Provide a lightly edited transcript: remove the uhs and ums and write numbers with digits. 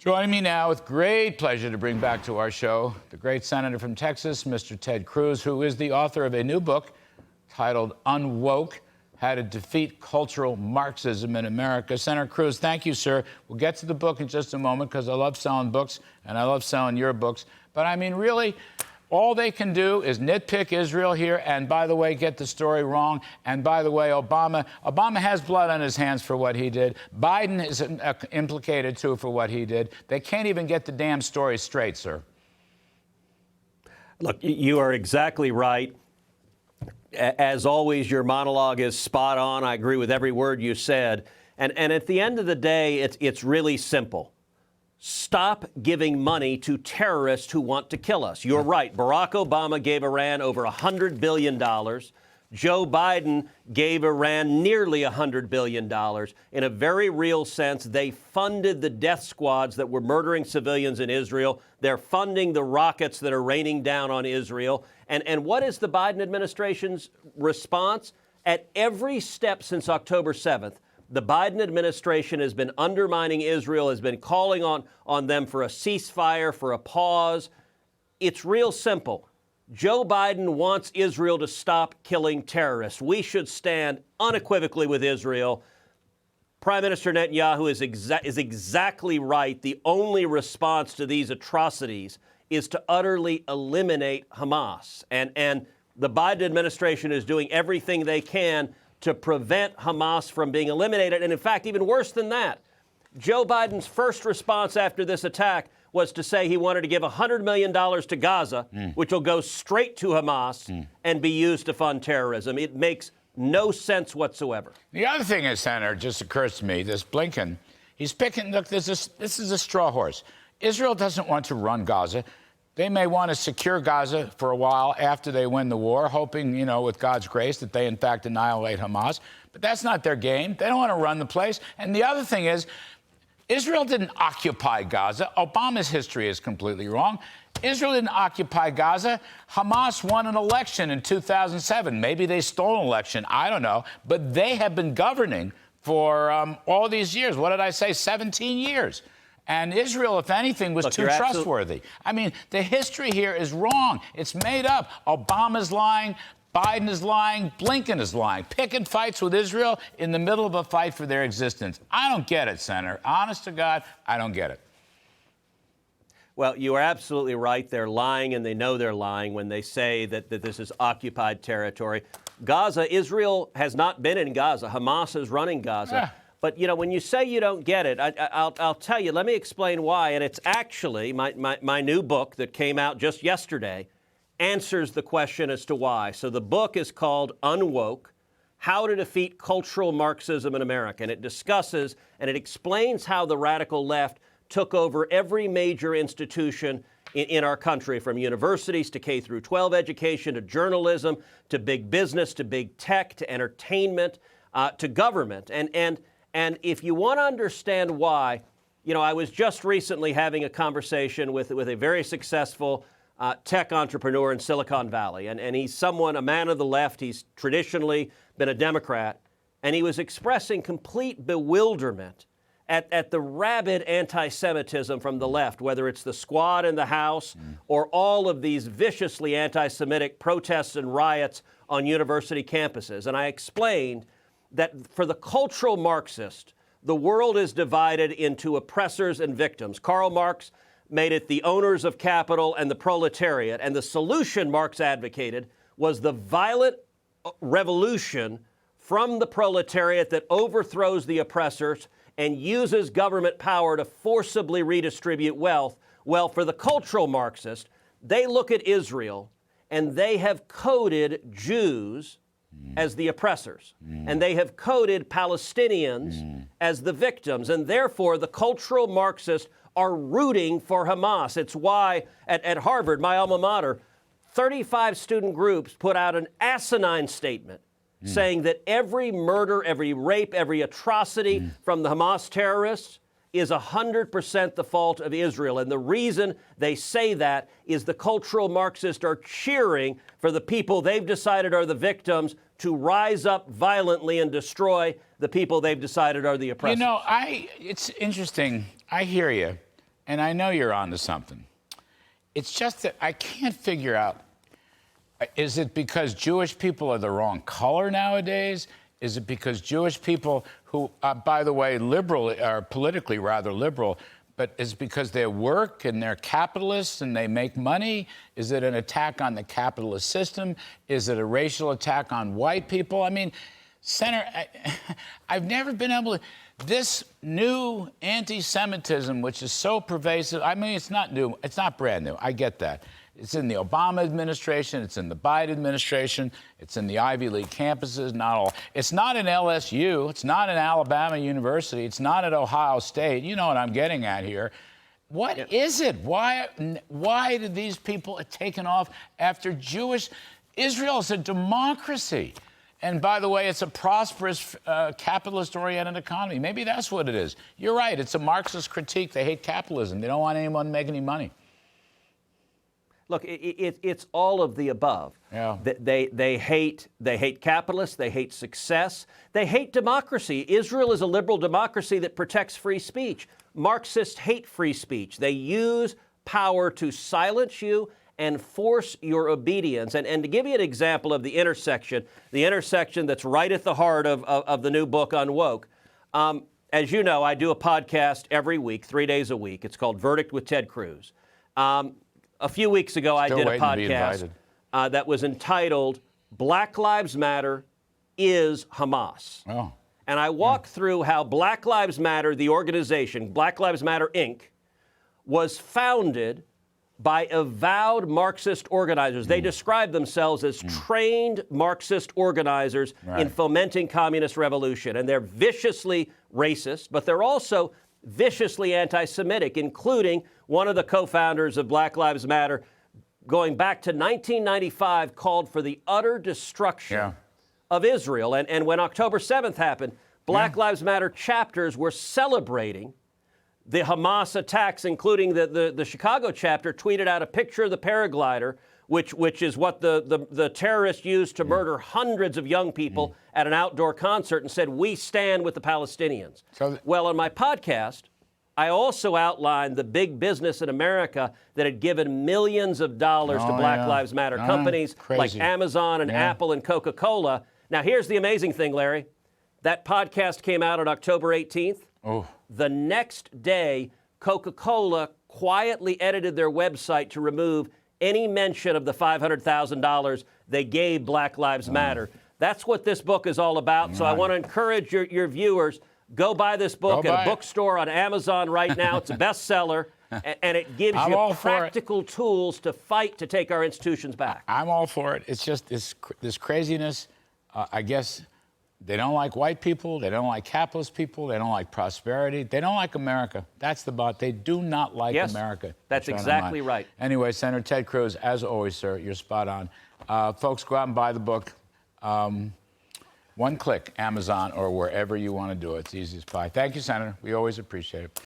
Joining me now with great pleasure to bring back to our show the great senator from Texas, Mr. Ted Cruz, who is the author of a new book titled Unwoke: How to Defeat Cultural Marxism in America. Senator Cruz, thank you, sir. We'll get to the book in just a moment because I love selling books and I love selling your books. But I mean, really, all they can do is nitpick Israel here and, by the way, get the story wrong. And, by the way, Obama has blood on his hands for what he did. Biden is implicated, too, for what he did. They can't even get the damn story straight, sir. Look, you are exactly right. As always, your monologue is spot on. I agree with every word you said. And at the end of the day, it's really simple. Stop giving money to terrorists who want to kill us. You're right. Barack Obama gave Iran over $100 billion. Joe Biden gave Iran nearly $100 billion. In a very real sense, they funded the death squads that were murdering civilians in Israel. They're funding the rockets that are raining down on Israel. And what is the Biden administration's response? At every step since October 7th, the Biden administration has been undermining Israel, has been calling on them for a ceasefire, for a pause. It's real simple. Joe Biden wants Israel to stop killing terrorists. We should stand unequivocally with Israel. Prime Minister Netanyahu is exactly right. The only response to these atrocities is to utterly eliminate Hamas. And the Biden administration is doing everything they can to prevent Hamas from being eliminated. And in fact, even worse than that, Joe Biden's first response after this attack was to say he wanted to give $100 million to Gaza, which will go straight to Hamas and be used to fund terrorism. It makes no sense whatsoever. The other thing is, Senator, just occurs to me, this Blinken, he's picking, look, this is a straw horse. Israel doesn't want to run Gaza. They may want to secure Gaza for a while after they win the war, hoping, you know, with God's grace, that they, in fact, annihilate Hamas. But that's not their game. They don't want to run the place. And the other thing is, Israel didn't occupy Gaza. Obama's history is completely wrong. Israel didn't occupy Gaza. Hamas won an election in 2007. Maybe they stole an election. I don't know. But they have been governing for all these years. What did I say? 17 years. And Israel, if anything, was too trustworthy. I mean, the history here is wrong. It's made up. Obama's lying. Biden is lying. Blinken is lying. Picking fights with Israel in the middle of a fight for their existence. I don't get it, Senator. Honest to God, I don't get it. Well, you are absolutely right. They're lying, and they know they're lying when they say that this is occupied territory. Gaza, Israel has not been in Gaza. Hamas is running Gaza. Yeah. But, you know, when you say you don't get it, I'll tell you. Let me explain why. And it's actually my new book that came out just yesterday answers the question as to why. So the book is called Unwoke: How to Defeat Cultural Marxism in America. And it discusses and it explains how the radical left took over every major institution in our country, from universities to K through 12 education, to journalism, to big business, to big tech, to entertainment, to government. And if you want to understand why, you know, I was just recently having a conversation with a very successful tech entrepreneur in Silicon Valley. And he's a man of the left. He's traditionally been a Democrat. And he was expressing complete bewilderment at the rabid anti-Semitism from the left, whether it's the squad in the House or all of these viciously anti-Semitic protests and riots on university campuses. And I explained that for the cultural Marxist, the world is divided into oppressors and victims. Karl Marx made it the owners of capital and the proletariat. And the solution Marx advocated was the violent revolution from the proletariat that overthrows the oppressors and uses government power to forcibly redistribute wealth. Well, for the cultural Marxist, they look at Israel and they have coded Jews as the oppressors, and they have coded Palestinians as the victims, and therefore the cultural Marxists are rooting for Hamas. It's why at Harvard, my alma mater, 35 student groups put out an asinine statement saying that every murder, every rape, every atrocity from the Hamas terrorists is 100% the fault of Israel. And the reason they say that is the cultural Marxists are cheering for the people they've decided are the victims to rise up violently and destroy the people they've decided are the oppressors. You know, it's interesting. I hear you. and I know you're onto something. It's just that I can't figure out, is it because Jewish people are the wrong color nowadays? Is it because Jewish people who, by the way, are politically rather liberal, but is it because they work and they're capitalists and they make money? Is it an attack on the capitalist system? Is it a racial attack on white people? I mean, Senator, I've never been able to... This new anti-Semitism, which is so pervasive, I mean, it's not new. It's not brand new. I get that. It's in the Obama administration. It's in the Biden administration. It's in the Ivy League campuses. Not all. It's not in LSU. It's not in Alabama University. It's not at Ohio State. You know what I'm getting at here. What is it? Why did these people have taken off after Jewish... Israel is a democracy. And by the way, it's a prosperous, capitalist-oriented economy. Maybe that's what it is. You're right. It's a Marxist critique. They hate capitalism. They don't want anyone to make any money. Look, it's all of the above. Yeah. They hate capitalists. They hate success. They hate democracy. Israel is a liberal democracy that protects free speech. Marxists hate free speech. They use power to silence you and force your obedience. And to give you an example of the intersection that's right at the heart of the new book on woke, as you know, I do a podcast every week, 3 days a week. It's called Verdict with Ted Cruz. A few weeks ago, I did a podcast that was entitled Black Lives Matter is Hamas. Oh. And I walked through how Black Lives Matter, the organization, Black Lives Matter, Inc., was founded by avowed Marxist organizers. They describe themselves as trained Marxist organizers in fomenting communist revolution. And they're viciously racist, but they're also viciously anti-Semitic, including one of the co-founders of Black Lives Matter, going back to 1995, called for the utter destruction of Israel. And when October 7th happened, Black Lives Matter chapters were celebrating the Hamas attacks, including the Chicago chapter tweeted out a picture of the paraglider, which is what the terrorists used to murder hundreds of young people at an outdoor concert, and said, "We stand with the Palestinians." Well, on my podcast, I also outlined the big business in America that had given millions of dollars to Black Lives Matter companies like Amazon and Apple and Coca-Cola. Now, here's the amazing thing, Larry. That podcast came out on October 18th. The next day, Coca-Cola quietly edited their website to remove any mention of the $500,000 they gave Black Lives Matter. That's what this book is all about. So I want to encourage your viewers, go buy this book at a bookstore on Amazon right now. It's a bestseller, and it gives you practical tools to fight to take our institutions back. I'm all for it. It's just this craziness. I guess they don't like white people. They don't like capitalist people. They don't like prosperity. They don't like America. That's the bottom. They do not like America. That's exactly right. Anyway, Senator Ted Cruz, as always, sir, you're spot on. Folks, go out and buy the book. One click, Amazon or wherever you want to do it. It's easy as pie. Thank you, Senator. We always appreciate it.